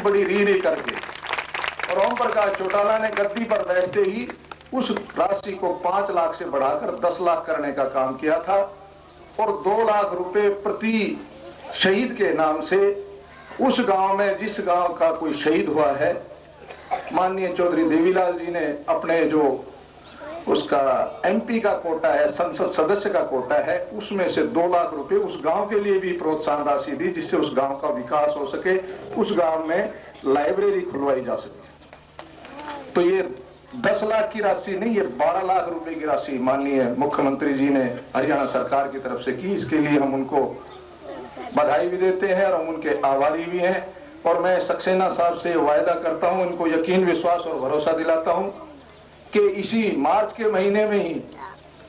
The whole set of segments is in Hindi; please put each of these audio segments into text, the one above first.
बड़ी री करके, और ओम प्रकाश चौटाला ने गद्दी पर बैठते ही उस राशि को 5 लाख से बढ़ाकर 10 लाख करने का काम किया था, और 2 लाख रुपए प्रति शहीद के नाम से उस गांव में, जिस गांव का कोई शहीद हुआ है, माननीय चौधरी देवीलाल जी ने अपने जो उसका एमपी का कोटा है, संसद सदस्य का कोटा है, उसमें से 2 लाख रुपए उस गांव के लिए भी प्रोत्साहन राशि दी, जिससे उस गांव का विकास हो सके, उस गांव में लाइब्रेरी खुलवाई जा सके। तो ये 10 लाख की राशि नहीं, ये 12 लाख रुपए की राशि माननीय मुख्यमंत्री जी ने हरियाणा सरकार की तरफ से की। इसके लिए हम उनको बधाई भी देते हैं और हम उनके आभारी भी हैं। और मैं सक्सेना साहब से वायदा करता हूं, इनको यकीन, विश्वास और भरोसा दिलाता हूं कि इसी मार्च के महीने में ही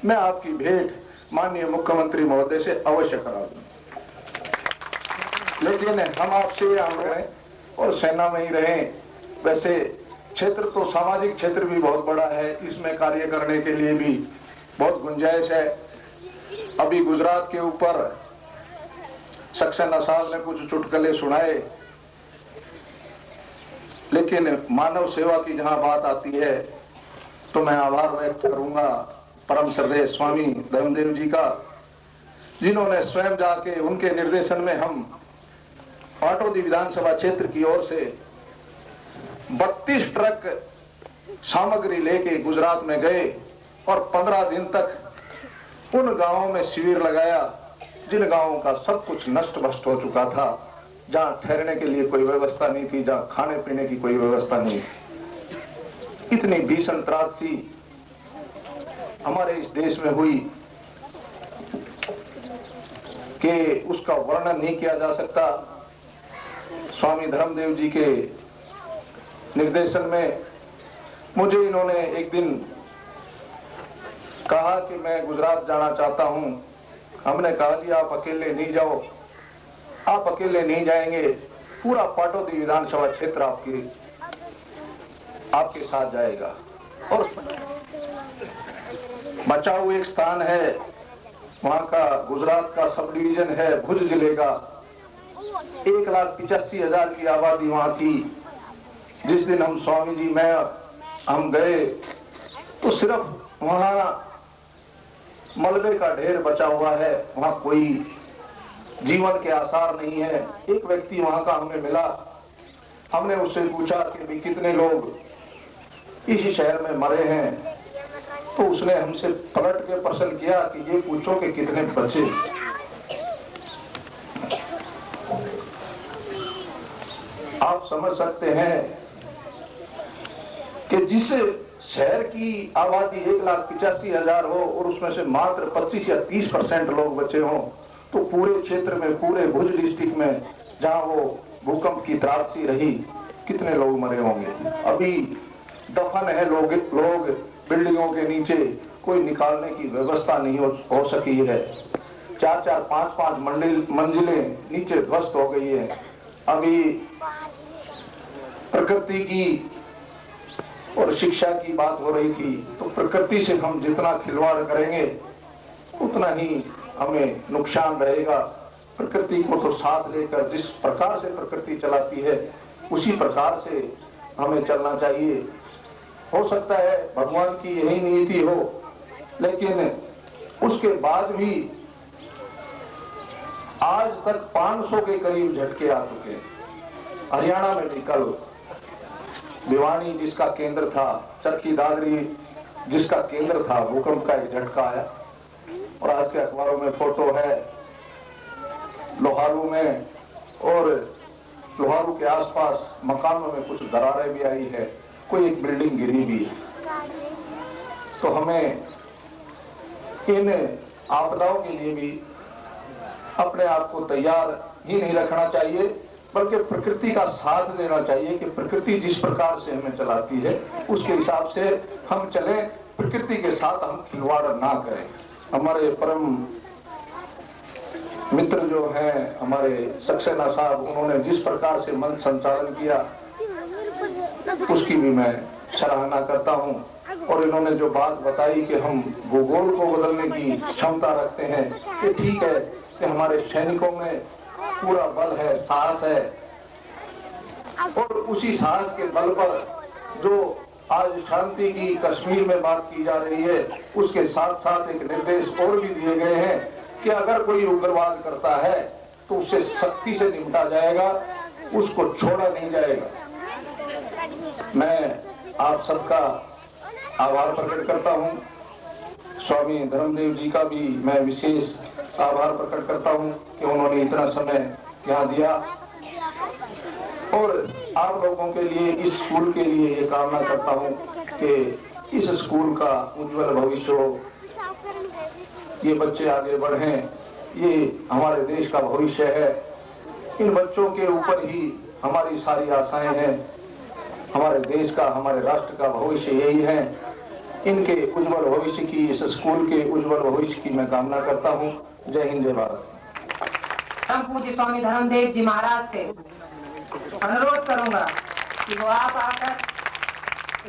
मैं आपकी भेंट माननीय मुख्यमंत्री महोदय से अवश्य करा दूं। लेकिन हम आपसे हम रहें और सेना में ही रहें। वैसे क्षेत्र तो सामाजिक क्षेत्र भी बहुत बड़ा है, इसमें कार्य करने के लिए भी बहुत गुंजाइश है। अभी गुजरात के ऊपर सक्सेना साहब ने कुछ चुटकुले सुनाए, लेकिन मानव सेवा की जहां बात आती है तो मैं आभार व्यक्त करूंगा परम श्रद्धेय स्वामी धर्मदेव जी का, जिन्होंने स्वयं जाके, उनके निर्देशन में हम पाटौदी विधानसभा क्षेत्र की ओर से 32 ट्रक सामग्री लेके गुजरात में गए और 15 दिन तक उन गांवों में शिविर लगाया जिन गांवों का सब कुछ नष्ट भ्रष्ट हो चुका था, जहां ठहरने के लिए कोई व्यवस्था नहीं थी, जहां खाने पीने की कोई व्यवस्था नहीं थी। इतनी भीषण त्रासदी हमारे इस देश में हुई कि उसका वर्णन नहीं किया जा सकता। स्वामी धर्मदेव जी के निर्देशन में मुझे इन्होंने एक दिन कहा कि मैं गुजरात जाना चाहता हूं। हमने कहा कि आप अकेले नहीं जाओ, आप अकेले नहीं जाएंगे, पूरा पाटौदी विधानसभा क्षेत्र आपके साथ जाएगा। और बचाऊ एक स्थान है वहां का, गुजरात का सब डिवीजन है भुज जिले का, 1,85,000 की आबादी वहां थी। जिस दिन हम स्वामी जी हम गए तो सिर्फ वहां मलबे का ढेर बचा हुआ है, वहां कोई जीवन के आसार नहीं है। एक व्यक्ति वहां का हमें मिला, हमने उससे पूछा कि भी कितने लोग इस शहर में मरे हैं, तो उसने हमसे पलट के प्रश्न किया कि ये पूछो कि कितने बचे। आप समझ सकते हैं कि जिस शहर की आबादी 1,85,000 हो और उसमें से मात्र 25 या 30% लोग बचे हों, तो पूरे क्षेत्र में, पूरे भुज डिस्ट्रिक्ट में जहां वो भूकंप की त्रासदी रही, कितने लोग मरे होंगे। अभी दफन है लोग बिल्डिंगों के नीचे, कोई निकालने की व्यवस्था नहीं हो सकी है। 4-4, 5-5 मंजिलें नीचे ध्वस्त हो गई है। अभी प्रकृति की और शिक्षा की बात हो रही थी, तो प्रकृति से हम जितना खिलवाड़ करेंगे उतना ही हमें नुकसान रहेगा। प्रकृति को तो साथ लेकर जिस प्रकार से प्रकृति चलाती है उसी प्रकार से हमें चलना चाहिए। हो सकता है भगवान की यही नीति हो, लेकिन उसके बाद भी आज तक 500 के करीब झटके आ चुके हैं। हरियाणा में भी कल भिवानी जिसका केंद्र था, चरखी दादरी जिसका केंद्र था, भूकंप का एक झटका आया। और आज के अखबारों में फोटो है लोहारू में, और लोहारू के आसपास मकानों में कुछ दरारें भी आई है, कोई एक बिल्डिंग गिरी भी है। तो हमें इन आपदाओं के लिए भी अपने आप को तैयार ही नहीं रखना चाहिए, बल्कि प्रकृति का साथ देना चाहिए कि प्रकृति जिस प्रकार से हमें चलाती है उसके हिसाब से हम चलें, प्रकृति के साथ हम खिलवाड़ ना करें। हमारे परम मित्र जो हैं हमारे सक्सेना साहब, उन्होंने जिस प्रकार से मंच संचालन किया उसकी भी मैं सराहना करता हूं। और इन्होंने जो बात बताई कि हम भूगोल को बदलने की क्षमता रखते हैं, ये ठीक है कि हमारे सैनिकों में पूरा बल है, साहस है, और उसी साहस के बल पर जो आज शांति की कश्मीर में बात की जा रही है, उसके साथ साथ एक निर्देश और भी दिए गए हैं कि अगर कोई उग्रवाद करता है तो उससे सख्ती से निपटा जाएगा, उसको छोड़ा नहीं जाएगा। मैं आप सबका आभार प्रकट करता हूं। स्वामी धर्मदेव जी का भी मैं विशेष आभार प्रकट करता हूं कि उन्होंने इतना समय यहाँ दिया और आप लोगों के लिए, इस स्कूल के लिए ये कामना करता हूं कि इस स्कूल का उज्जवल भविष्य हो, ये बच्चे आगे बढ़ें, ये हमारे देश का भविष्य है। इन बच्चों के ऊपर ही हमारी सारी आशाएं हैं। हमारे देश का, हमारे राष्ट्र का भविष्य यही है। इनके उज्जवल भविष्य की, इस स्कूल के उज्जवल भविष्य की मैं कामना करता हूं। जय हिंद, जय भारत। हम पूज्य स्वामी धर्मदेव जी महाराज से अनुरोध करूंगा कि वो आप आकर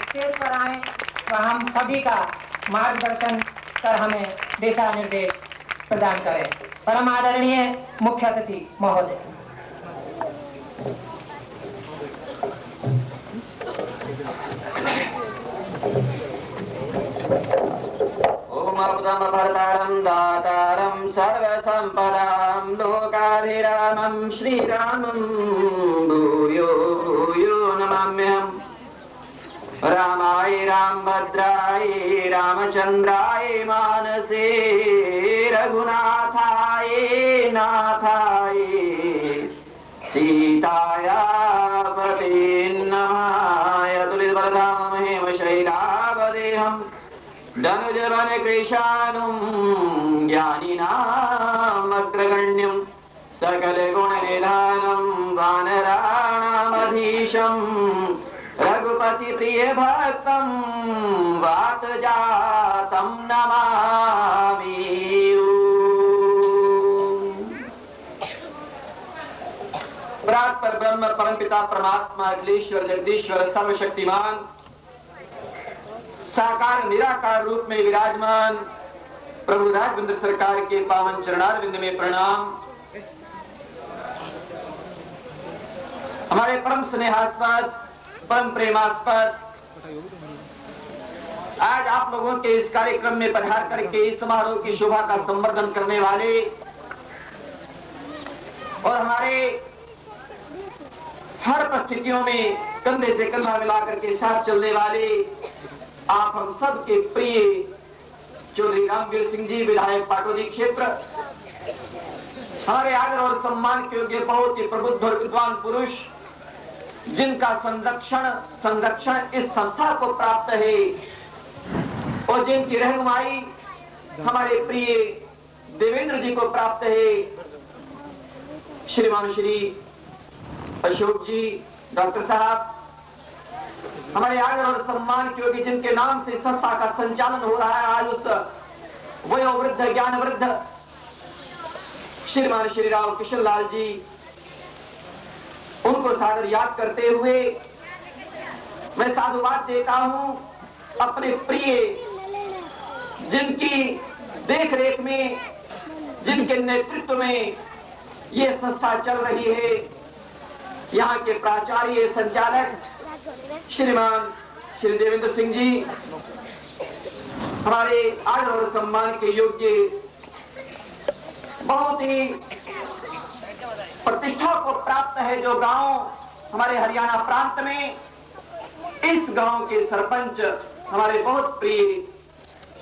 स्टेज पर आए व हम सभी का मार्गदर्शन कर हमें दिशा निर्देश प्रदान करें। परम आदरणीय मुख्य अतिथि महोदय। भरतारं दातारं सर्वसंपदां लोकाभिरामं श्रीरामं भूयो भूयो नमाम्यहम्। रामाय रामभद्राय रामचन्द्राय मानसे रघुनाथाय नाथाय सीताया पते नमः। तुलितबलधाम हेमशैलावदेहम् धनुजवन कृशानुं ज्ञानिनाम् अग्रगण्यं सकल गुणनिधानं वानराणामधीशं रघुपति प्रिय भक्तं वातजातं नमामि। परात्पर ब्रह्म परमपिता परमात्मा अखिलेश्वर जगदीश्वर सर्वशक्तिमान साकार निराकार रूप में विराजमान प्रभु राजविंद्र सरकार के पावन चरणारविंद में प्रणाम। हमारे परम स्नेहास्पद, परम प्रेमास्पद, आज आप लोगों के इस कार्यक्रम में पधार करके इस समारोह की शोभा का संवर्धन करने वाले और हमारे हर परिस्थितियों में कंधे से कंधा मिलाकर के साथ चलने वाले आप हम सब के प्रिय चौधरी रामवीर सिंह जी, विधायक पाटोदी क्षेत्र, हमारे आदर और सम्मान के योग्य बहुत ही प्रबुद्ध और विद्वान पुरुष, जिनका संरक्षण इस संस्था को प्राप्त है और जिनकी रहनुमाई हमारे प्रिय देवेंद्र जी को प्राप्त है, श्रीमान श्री अशोक जी डॉक्टर साहब, हमारे आदर और सम्मान के योग्य जिनके नाम से संस्था का संचालन हो रहा है, आज उस वयोवृद्ध ज्ञान वृद्ध श्रीमान श्री राव किशन लाल जी, उनको सादर याद करते हुए मैं साधुवाद देता हूं अपने प्रिय, जिनकी देखरेख में, जिनके नेतृत्व में ये संस्था चल रही है, यहाँ के प्राचार्य संचालक श्रीमान श्री देवेंद्र सिंह जी, हमारे आदर और सम्मान के योग्य बहुत ही प्रतिष्ठा को प्राप्त है जो गांव हमारे हरियाणा प्रांत में, इस गांव के सरपंच हमारे बहुत प्रिय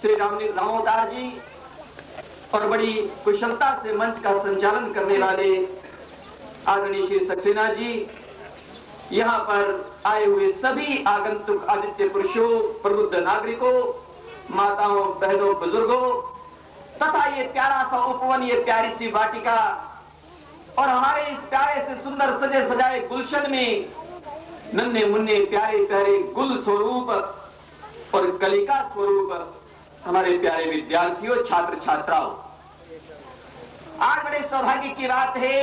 श्री रामोदार जी और बड़ी कुशलता से मंच का संचालन करने वाले आदरणीय श्री सक्सेना जी, यहाँ पर आए हुए सभी आगंतुक आदित्य पुरुषों, प्रबुद्ध नागरिकों, माताओं, बहनों, बुजुर्गों तथा ये प्यारा सा उपवन, ये प्यारी सी वाटिका और हमारे इस प्यारे से सुंदर सजे सजाए गुलशन में नन्हे मुन्ने प्यारे प्यारे गुल स्वरूप और कलिका स्वरूप हमारे प्यारे विद्यार्थियों, छात्र छात्राओं, आज बड़े सौभाग्य की बात है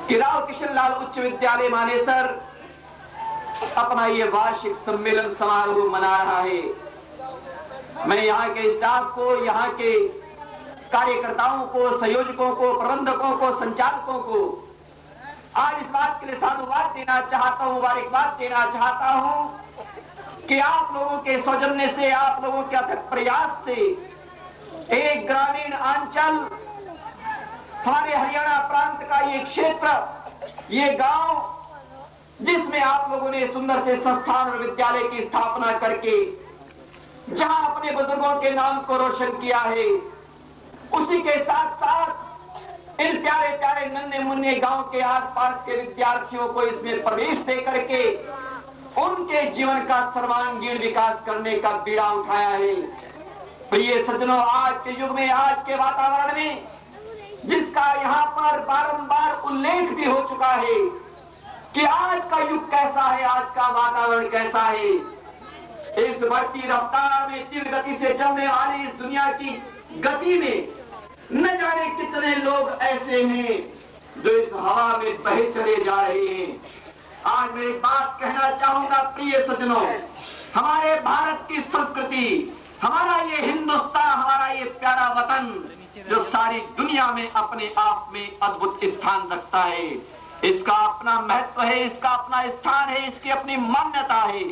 कि राव किशन लाल उच्च विद्यालय मानेसर अपना ये वार्षिक सम्मेलन समारोह मना रहा है। मैं यहाँ के स्टाफ को, यहाँ के कार्यकर्ताओं को, संयोजकों को, प्रबंधकों को, संचालकों को आज इस बात के लिए साधुवाद देना चाहता हूं, मुबारकबाद देना चाहता हूं कि आप लोगों के सौजन्य से, आप लोगों के अथक प्रयास से एक ग्रामीण अंचल, हमारे हरियाणा प्रांत का ये क्षेत्र, ये गांव, जिसमें आप लोगों ने सुंदर से संस्थान और विद्यालय की स्थापना करके जहां अपने बुजुर्गों के नाम को रोशन किया है, उसी के साथ साथ इन प्यारे प्यारे नन्हे मुन्ने गांव के आसपास के विद्यार्थियों को इसमें प्रवेश दे करके उनके जीवन का सर्वांगीण विकास करने का बीड़ा उठाया है। प्रिय सज्जनों, आज के युग में, आज के वातावरण में, जिसका यहाँ पर बारंबार उल्लेख भी हो चुका है कि आज का युग कैसा है, आज का वातावरण कैसा है, इस बढ़ती रफ्तार में, तीव्र गति से चलने वाली इस दुनिया की गति में न जाने कितने लोग ऐसे हैं जो इस हवा में बहे चले जा रहे हैं। आज मैं एक बात कहना चाहूंगा प्रिय सज्जनों, हमारे भारत की संस्कृति, हमारा ये हिंदुस्तान, हमारा ये प्यारा वतन जो सारी दुनिया में अपने आप में अद्भुत स्थान रखता है, इसका अपना महत्व है, इसका अपना स्थान है, इसकी अपनी मान्यता है।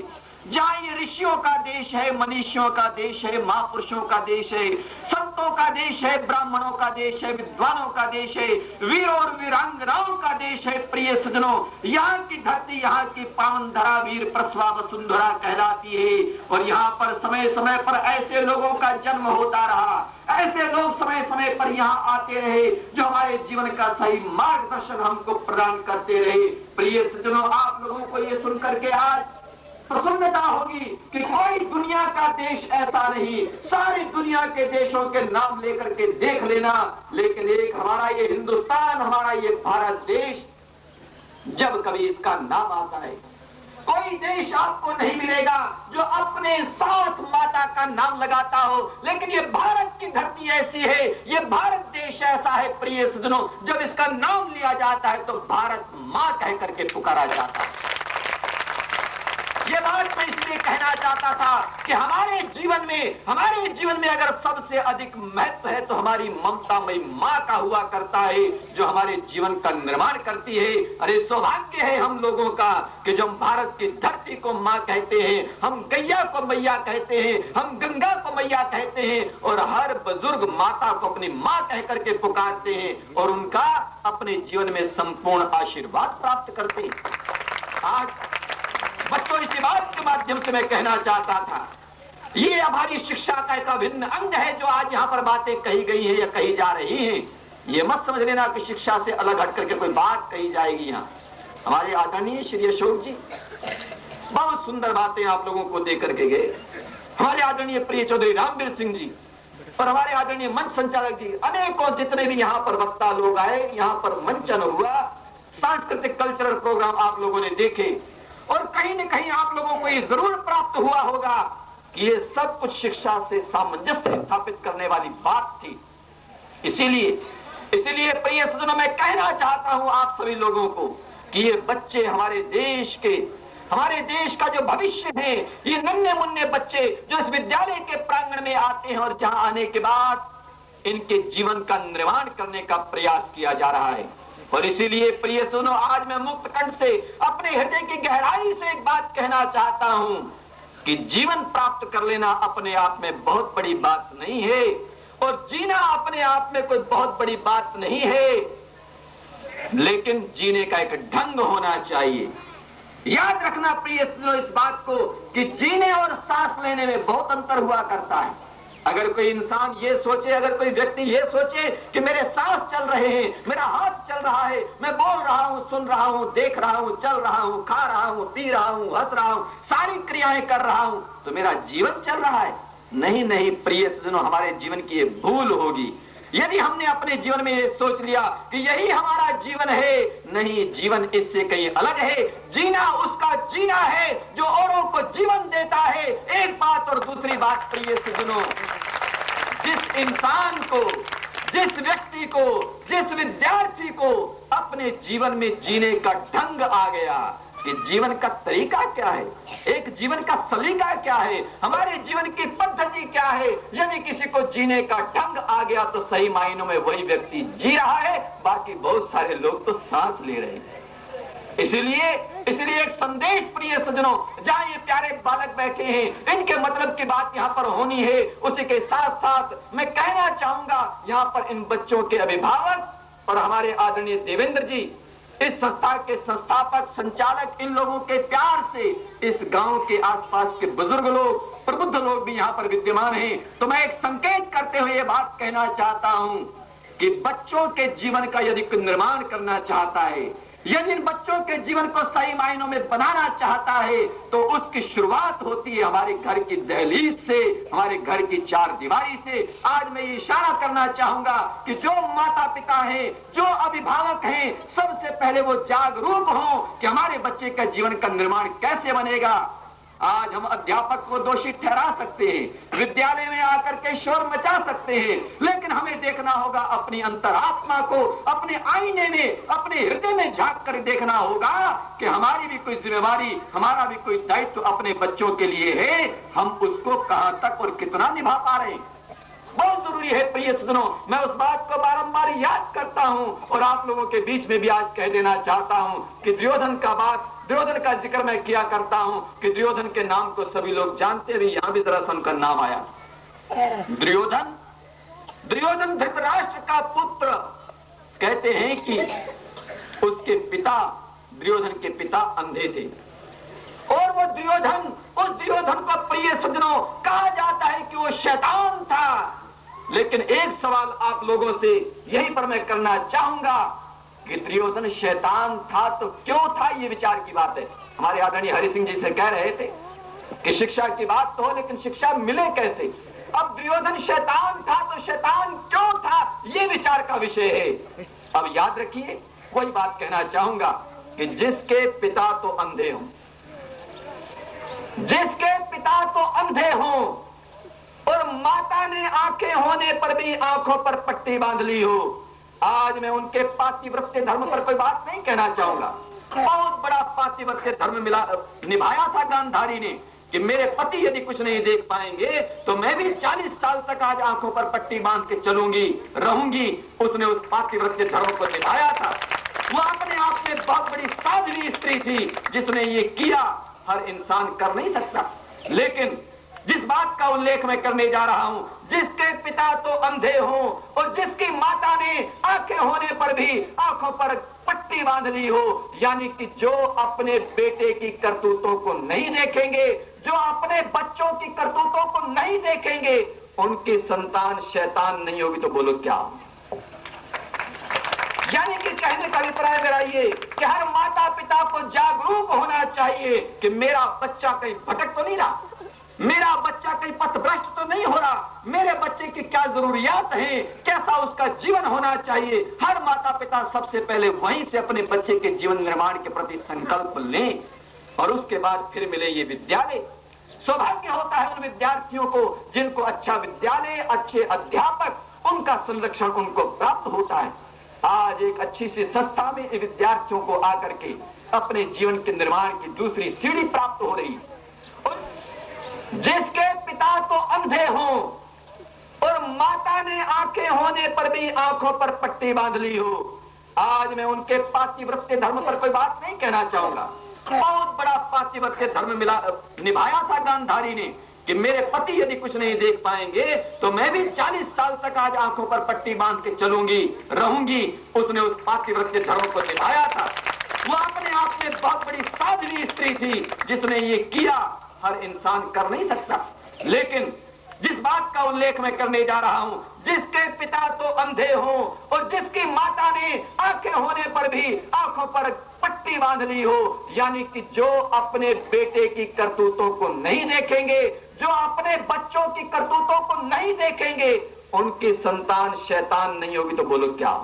जहाँ ये ऋषियों का देश है, मनीषियों का देश है, महापुरुषों का देश है, संतों का देश है, ब्राह्मणों का देश है, विद्वानों का देश है, वीर और वीरांगनाओं का देश है। प्रिय सज्जनों, यहाँ की धरती, यहाँ की पावन धरा वीर प्रसवा वसुंधरा कहलाती है। और यहाँ पर समय समय पर ऐसे लोगों का जन्म होता रहा, ऐसे लोग समय समय पर यहाँ आते रहे जो हमारे जीवन का सही मार्गदर्शन हमको प्रदान करते रहे। प्रिय सज्जनों, आप लोगों को ये सुन करके आज प्रसन्नता होगी कि कोई दुनिया का देश ऐसा नहीं, सारी दुनिया के देशों के नाम लेकर के देख लेना, लेकिन एक हमारा ये हिंदुस्तान, हमारा ये भारत देश, जब कभी इसका नाम आता है, कोई देश आपको नहीं मिलेगा जो अपने साथ माता का नाम लगाता हो, लेकिन ये भारत की धरती ऐसी है, ये भारत देश ऐसा है प्रिय सज्जनों, जब इसका नाम लिया जाता है तो भारत माँ कह करके पुकारा जाता है। ये बात मैं इसलिए कहना चाहता था कि हमारे जीवन में अगर सबसे अधिक महत्व है तो हमारी ममतामयी माँ का हुआ करता है, जो हमारे जीवन का निर्माण करती है। अरे सौभाग्य है हम लोगों का कि जो हम भारत की धरती को माँ कहते हैं, हम गैया को मैया कहते हैं, हम गंगा को मैया कहते हैं, और हर बुजुर्ग माता को अपनी माँ कह करके पुकारते हैं और उनका अपने जीवन में संपूर्ण आशीर्वाद प्राप्त करते हैं। आज बच्चों, इसी बात के माध्यम से मैं कहना चाहता था, ये हमारी शिक्षा का एक अभिन्न अंग है जो आज यहाँ पर बातें कही गई है या कही जा रही हैं। ये मत समझ लेना कि शिक्षा से अलग हट करके कोई बात कही जाएगी। यहाँ हमारे आदरणीय श्री अशोक जी बहुत सुंदर बातें आप लोगों को दे करके गए, हमारे आदरणीय प्रिय चौधरी रामवीर सिंह जी और हमारे आदरणीय मंच संचालक जी, अनेकों जितने भी यहाँ पर वक्ता लोग आए, यहाँ पर मंचन हुआ, सांस्कृतिक कल्चरल प्रोग्राम आप लोगों ने देखे, और कहीं न कहीं आप लोगों को ये जरूर प्राप्त हुआ होगा कि ये सब कुछ शिक्षा से सामंजस्य स्थापित करने वाली बात थी। इसीलिए प्रिय सज्जनों, मैं कहना चाहता हूं आप सभी लोगों को कि ये बच्चे हमारे देश का जो भविष्य है, ये नन्हे मुन्ने बच्चे जो इस विद्यालय के प्रांगण में आते हैं और जहां आने के बाद इनके जीवन का निर्माण करने का प्रयास किया जा रहा है। और इसीलिए प्रिय सुनो, आज मैं मुक्त कंठ से अपने हृदय की गहराई से एक बात कहना चाहता हूं कि जीवन प्राप्त कर लेना अपने आप में बहुत बड़ी बात नहीं है, और जीना अपने आप में कोई बहुत बड़ी बात नहीं है, लेकिन जीने का एक ढंग होना चाहिए। याद रखना प्रिय सुनो इस बात को कि जीने और सांस लेने में बहुत अंतर हुआ करता है। अगर कोई इंसान ये सोचे, अगर कोई व्यक्ति ये सोचे कि मेरे सांस चल रहे हैं, मेरा हाथ चल रहा है, मैं बोल रहा हूँ, सुन रहा हूँ, देख रहा हूँ, चल रहा हूँ, खा रहा हूँ, पी रहा हूँ, हंस रहा हूँ, सारी क्रियाएं कर रहा हूँ, तो मेरा जीवन चल रहा है। नहीं प्रिय सज्जनों, हमारे जीवन की ये भूल होगी यदि हमने अपने जीवन में ये सोच लिया कि यही हमारा जीवन है। नहीं, जीवन इससे कहीं अलग है। जीना उसका जीना है जो औरों को जीवन देता है। एक बात और दूसरी बात प्रिय सज्जनों, जिस इंसान को, जिस व्यक्ति को, जिस विद्यार्थी को अपने जीवन में जीने का ढंग आ गया कि जीवन का तरीका क्या है, एक जीवन का सलीका क्या है, हमारे जीवन की पद्धति क्या है, यदि किसी को जीने का ढंग आ गया तो सही मायनों में वही व्यक्ति जी रहा है, बाकी बहुत सारे लोग तो सांस ले रहे हैं। इसलिए एक संदेश प्रिय सज्जनों, जहां ये प्यारे बालक बैठे हैं, इनके मतलब की बात यहाँ पर होनी है। उसी के साथ साथ मैं कहना चाहूंगा, यहाँ पर इन बच्चों के अभिभावक और हमारे आदरणीय देवेंद्र जी, इस संस्था के संस्थापक, संचालक, इन लोगों के प्यार से इस गांव के आसपास के बुजुर्ग लोग, प्रबुद्ध लोग भी यहाँ पर विद्यमान हैं। तो मैं एक संकेत करते हुए ये बात कहना चाहता हूं कि बच्चों के जीवन का यदि कोई निर्माण करना चाहता है, यदि इन बच्चों के जीवन को सही मायनों में बनाना चाहता है, तो उसकी शुरुआत होती है हमारे घर की दहलीज से, हमारे घर की चार दीवारी से। आज मैं ये इशारा करना चाहूंगा कि जो माता पिता हैं, जो अभिभावक हैं, सबसे पहले वो जागरूक हों कि हमारे बच्चे का जीवन का निर्माण कैसे बनेगा। आज हम अध्यापक को दोषी ठहरा सकते हैं, विद्यालय में आकर के शोर मचा सकते हैं, लेकिन हमें देखना होगा अपनी अंतरात्मा को, अपने आईने में, अपने हृदय में झांक कर देखना होगा कि हमारी भी कोई जिम्मेवारी, हमारा भी कोई दायित्व अपने बच्चों के लिए है। हम उसको कहां तक और कितना निभा पा रहे हैं, बहुत जरूरी है प्रिय सज्जनों। मैं उस बात को बारंबार याद करता हूं और आप लोगों के बीच में भी आज कह देना चाहता हूं कि दुर्योधन का जिक्र मैं किया करता हूं कि दुर्योधन के नाम को सभी लोग जानते हैं। यहां भी जरा उनका नाम आया, दुर्योधन धृतराष्ट्र का पुत्र। कहते हैं कि उसके पिता, दुर्योधन के पिता अंधे थे और वो उस दुर्योधन को प्रिय सज्जनों कहा जाता है कि वो शैतान था। लेकिन एक सवाल आप लोगों से यहीं पर मैं करना चाहूंगा कि दुर्योधन शैतान था तो क्यों था, ये विचार की बात है। हमारे आदरणीय हरि सिंह जी से कह रहे थे कि शिक्षा की बात तो हो, लेकिन शिक्षा मिले कैसे। अब दुर्योधन शैतान था तो शैतान क्यों था, ये विचार का विषय है। अब याद रखिए, कोई बात कहना चाहूंगा कि जिसके पिता तो अंधे हों, जिसके पिता तो अंधे हों और माता ने आंखें होने पर भी आंखों पर पट्टी बांध ली हो। आज मैं उनके पातिव्रत्य धर्म पर कोई बात नहीं कहना चाहूंगा। बहुत बड़ा पातिव्रत्य धर्म निभाया था गांधारी ने कि मेरे पति यदि कुछ नहीं देख पाएंगे तो मैं भी 40 साल तक आज आंखों पर पट्टी बांध के चलूंगी, रहूंगी। उसने उस पातिव्रत्य धर्म को निभाया था। वो अपने आप में बहुत बड़ी साध्वी स्त्री थी जिसने ये किया। हर इंसान कर नहीं सकता, लेकिन जिस बात का उल्लेख मैं करने जा रहा हूं, जिसके पिता तो अंधे हों और जिसकी माता ने आंखें होने पर भी आंखों पर पट्टी बांध ली हो, यानी कि जो अपने बेटे की करतूतों को नहीं देखेंगे, जो अपने बच्चों की करतूतों को नहीं देखेंगे, उनकी संतान शैतान नहीं होगी तो बोलो क्या। यानी कि कहने का अभिप्राय मेरा ये कि हर माता पिता को जागरूक होना चाहिए कि मेरा बच्चा कहीं भटक तो नहीं रहा, मेरा बच्चा कहीं पथभ्रष्ट तो नहीं हो रहा, मेरे बच्चे की क्या जरूरियात हैं, कैसा उसका जीवन होना चाहिए। हर माता पिता सबसे पहले वहीं से अपने बच्चे के जीवन निर्माण के प्रति संकल्प लें और उसके बाद फिर मिले ये विद्यालय। सौभाग्य होता है उन विद्यार्थियों को जिनको अच्छा विद्यालय, अच्छे अध्यापक, उनका संरक्षण उनको प्राप्त होता है। आज एक अच्छी सी संस्था में विद्यार्थियों को आकर के अपने जीवन के निर्माण की दूसरी सीढ़ी प्राप्त हो रही है। जिसके पिता तो अंधे हों और माता ने आंखें होने पर भी आंखों पर पट्टी बांध ली हो। आज मैं उनके पातिव्रत्य धर्म पर कोई बात नहीं कहना चाहूंगा। बहुत बड़ा पातिव्रत्य धर्म निभाया था गांधारी ने कि मेरे पति यदि कुछ नहीं देख पाएंगे तो मैं भी 40 साल तक आज आंखों पर पट्टी बांध के चलूंगी, रहूंगी। उसने उस पातिव्रत्य धर्म को निभाया था। वो अपने आप में बहुत बड़ी साध्वी स्त्री थी जिसने ये किया। हर इंसान कर नहीं सकता, लेकिन जिस बात का उल्लेख मैं करने जा रहा हूं, जिसके पिता तो अंधे हों और जिसकी माता ने आंखें होने पर भी आंखों पर पट्टी बांध ली हो, यानी कि जो अपने बेटे की करतूतों को नहीं देखेंगे, जो अपने बच्चों की करतूतों को नहीं देखेंगे, उनकी संतान शैतान नहीं होगी तो बोलो क्या।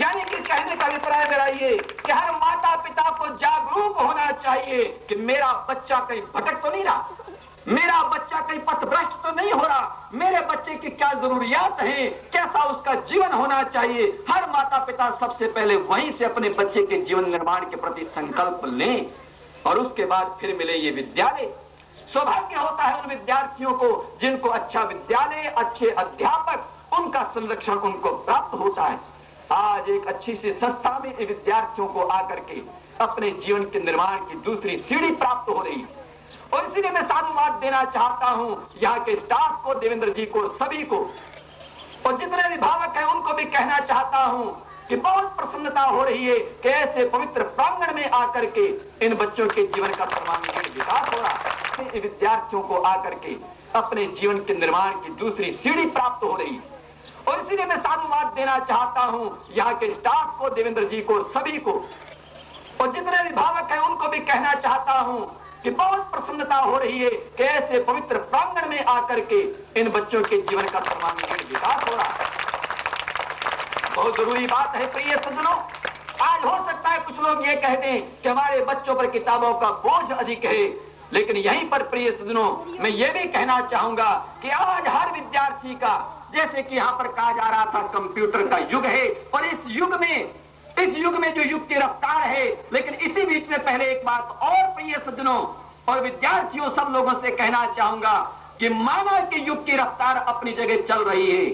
यानी कि कहने का अभिप्राय मेरा ये कि हर माता पिता को जागरूक होना चाहिए कि मेरा बच्चा कहीं भटक तो नहीं रहा, मेरा बच्चा कहीं पथभ्रष्ट तो नहीं हो रहा, मेरे बच्चे की क्या जरूरियात हैं, कैसा उसका जीवन होना चाहिए। हर माता पिता सबसे पहले वहीं से अपने बच्चे के जीवन निर्माण के प्रति संकल्प लें और उसके बाद फिर मिले ये विद्यालय। सौभाग्य होता है उन विद्यार्थियों को जिनको अच्छा विद्यालय, अच्छे अध्यापक, उनका संरक्षण उनको प्राप्त होता है। आज एक अच्छी सी संस्था में विद्यार्थियों को आकर के अपने जीवन के निर्माण की दूसरी सीढ़ी प्राप्त हो रही। और इसीलिए मैं साधुवाद देना चाहता हूं यहाँ के स्टाफ को, देवेंद्र जी को, सभी को, और जितने अभिभावक हैं उनको भी कहना चाहता हूं कि बहुत प्रसन्नता हो रही है कि ऐसे पवित्र प्रांगण में आकर के इन बच्चों के जीवन का सर्वांगीण विकास हो रहा है। विद्यार्थियों को आकर के अपने जीवन के निर्माण की दूसरी सीढ़ी प्राप्त हो रही। और इसीलिए मैं साधुवाद देना चाहता हूं यहाँ के स्टाफ को, देवेंद्र जी को, सभी को, और जितने अभिभावक हैं उनको भी कहना चाहता हूं कि बहुत प्रसन्नता हो रही है कि ऐसे पवित्र प्रांगण में आकर के इन बच्चों के जीवन का सर्वांगीण विकास हो रहा है। बहुत जरूरी बात है प्रिय सज्जनों। आज हो सकता है कुछ लोग ये कह दें कि हमारे बच्चों पर किताबों का बोझ अधिक है, लेकिन यहीं पर प्रिय सज्जनों मैं ये भी कहना चाहूंगा कि आज हर विद्यार्थी का, जैसे कि यहाँ पर कहा जा रहा था, कंप्यूटर का युग है, और इस युग में जो युग की रफ्तार है, लेकिन इसी बीच में पहले एक बात और प्रिय सज्जनों और विद्यार्थियों सब लोगों से कहना चाहूंगा कि मानव के युग की रफ्तार अपनी जगह चल रही है।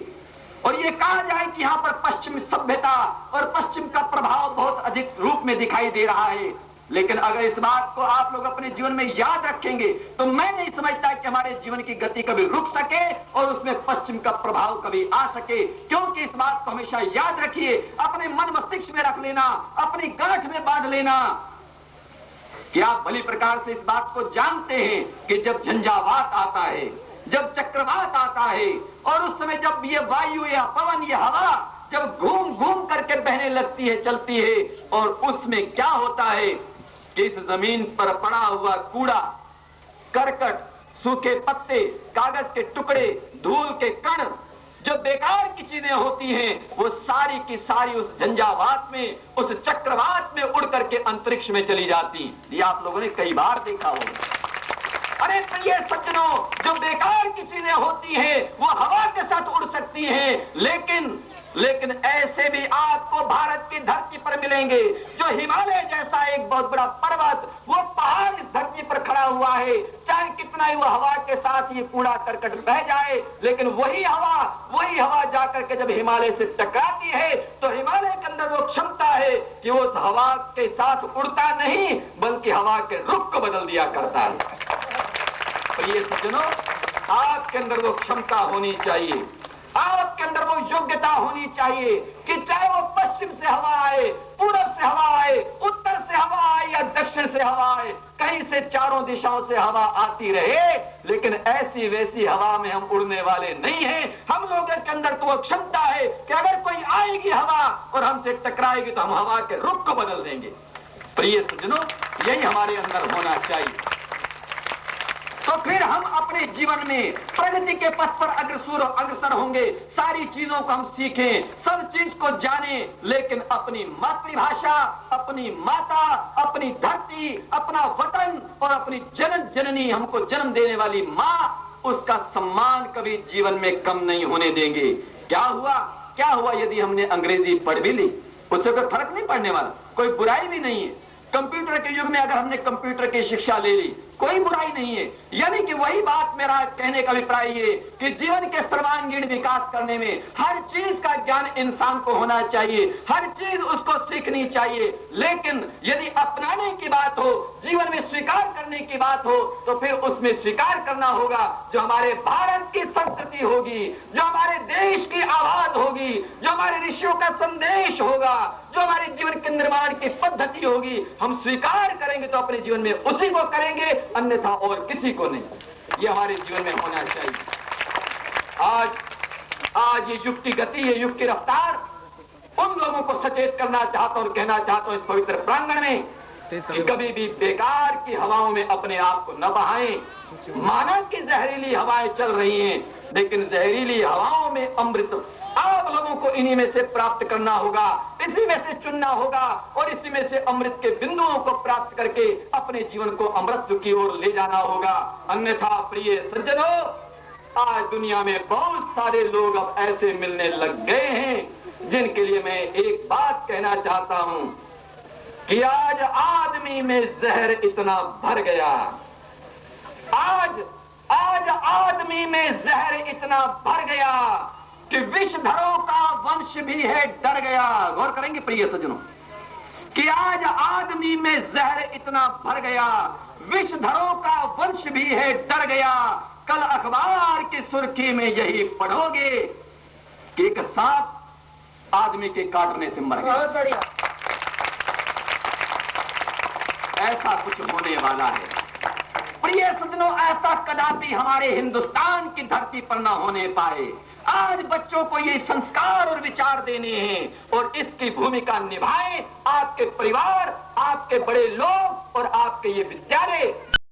और ये कहा जाए कि यहाँ पर पश्चिमी सभ्यता और पश्चिम का प्रभाव बहुत अधिक रूप में दिखाई दे रहा है, लेकिन अगर इस बात को आप लोग अपने जीवन में याद रखेंगे तो मैं नहीं समझता कि हमारे जीवन की गति कभी रुक सके और उसमें पश्चिम का प्रभाव कभी आ सके। क्योंकि इस बात को हमेशा याद रखिए, अपने मन मस्तिष्क में रख लेना, अपनी गांठ में बांध लेना कि आप भली प्रकार से इस बात को जानते हैं कि जब झंझावात आता है, जब चक्रवात आता है, और उस समय जब ये वायु या पवन या हवा जब घूम घूम करके बहने लगती है, चलती है, और उसमें क्या होता है कि इस जमीन पर पड़ा हुआ कूड़ा करकट, सूखे पत्ते, कागज के टुकड़े, धूल के कण, जो बेकार की चीजें होती हैं, वो सारी की सारी उस झंझावात में, उस चक्रवात में उड़ करके अंतरिक्ष में चली जाती। ये आप लोगों ने कई बार देखा होगा। अरे प्रिय सज्जनों, जो बेकार की चीजें होती हैं वो हवा के साथ उड़ सकती हैं, लेकिन ऐसे भी आपको भारत की धरती पर मिलेंगे जो हिमालय जैसा एक बहुत बड़ा पर्वत, वो पहाड़ इस धरती पर खड़ा हुआ है। चाहे कितना ही वो हवा के साथ ये कूड़ा करकट बह जाए, लेकिन वही हवा जाकर के जब हिमालय से टकराती है तो हिमालय के अंदर वो क्षमता है कि वो उस हवा के साथ उड़ता नहीं, बल्कि हवा के रुख को बदल दिया करता है। तो ये सज्जनों, आपके अंदर वो क्षमता होनी चाहिए, आपके अंदर वो योग्यता होनी चाहिए कि चाहे वो पश्चिम से हवा आए, पूरब से हवा आए, उत्तर से हवा आए या दक्षिण से हवा आए, कहीं से चारों दिशाओं से हवा आती रहे, लेकिन ऐसी वैसी हवा में हम उड़ने वाले नहीं हैं। हम लोगों के अंदर तो वो क्षमता है कि अगर कोई आएगी हवा और हमसे टकराएगी तो हम हवा के रुख को बदल देंगे। प्रिय सज्जनों, यही हमारे अंदर होना चाहिए। तो फिर हम अपने जीवन में प्रगति के पथ पर अग्रसर होंगे। सारी चीजों को हम सीखें, सब चीज को जानें, लेकिन अपनी मातृभाषा, अपनी माता, अपनी धरती, अपना वतन और अपनी जननी, हमको जन्म देने वाली माँ, उसका सम्मान कभी जीवन में कम नहीं होने देंगे। क्या हुआ यदि हमने अंग्रेजी पढ़ भी ली, उससे कोई फर्क नहीं पड़ने वाला, कोई बुराई भी नहीं है। कंप्यूटर के युग में अगर हमने कंप्यूटर की शिक्षा ले ली, कोई बुराई नहीं है। यानी कि वही बात मेरा कहने का अभिप्राय ये कि जीवन के सर्वांगीण विकास करने में हर चीज का ज्ञान इंसान को होना चाहिए, हर चीज उसको सीखनी चाहिए, लेकिन यदि अपनाने की बात हो, जीवन में स्वीकार करने की बात हो, तो फिर उसमें स्वीकार करना होगा जो हमारे भारत की संस्कृति होगी, जो हमारे देश की आवाज होगी, जो हमारे ऋषियों का संदेश होगा, जो हमारे जीवन के निर्माण की पद्धति होगी। हम स्वीकार करेंगे तो अपने जीवन में उसी को करेंगे, अन्यथा और किसी को नहीं। ये हमारे जीवन में होना चाहिए। आज ये युग की गति, ये युग की रफ्तार उन लोगों को सचेत करना चाहता हूं और कहना चाहता हूं इस पवित्र प्रांगण में कि कभी भी बेकार की हवाओं में अपने आप को न बहाएं। माना कि जहरीली हवाएं चल रही हैं, लेकिन जहरीली हवाओं में अमृत आप लोगों को इन्हीं में से प्राप्त करना होगा, इसी में से चुनना होगा और इसी में से अमृत के बिंदुओं को प्राप्त करके अपने जीवन को अमृत की ओर ले जाना होगा। अन्यथा प्रिय सज्जनों, आज दुनिया में बहुत सारे लोग अब ऐसे मिलने लग गए हैं जिनके लिए मैं एक बात कहना चाहता हूं कि आज आदमी में जहर इतना भर गया, आज आदमी में जहर इतना भर गया कि विषधरों का वंश भी है डर गया। गौर करेंगे प्रिय सज्जनों कि आज आदमी में जहर इतना भर गया, विषधरों का वंश भी है डर गया। कल अखबार की सुर्खी में यही पढ़ोगे कि एक सांप आदमी के काटने से मर गया। बहुत बढ़िया। ऐसा कुछ होने वाला है प्रिय सज्जनों, ऐसा कदापि हमारे हिंदुस्तान की धरती पर ना होने पाए। आज बच्चों को ये संस्कार और विचार देने हैं और इसकी भूमिका निभाएं आपके परिवार, आपके बड़े लोग और आपके ये विद्यालय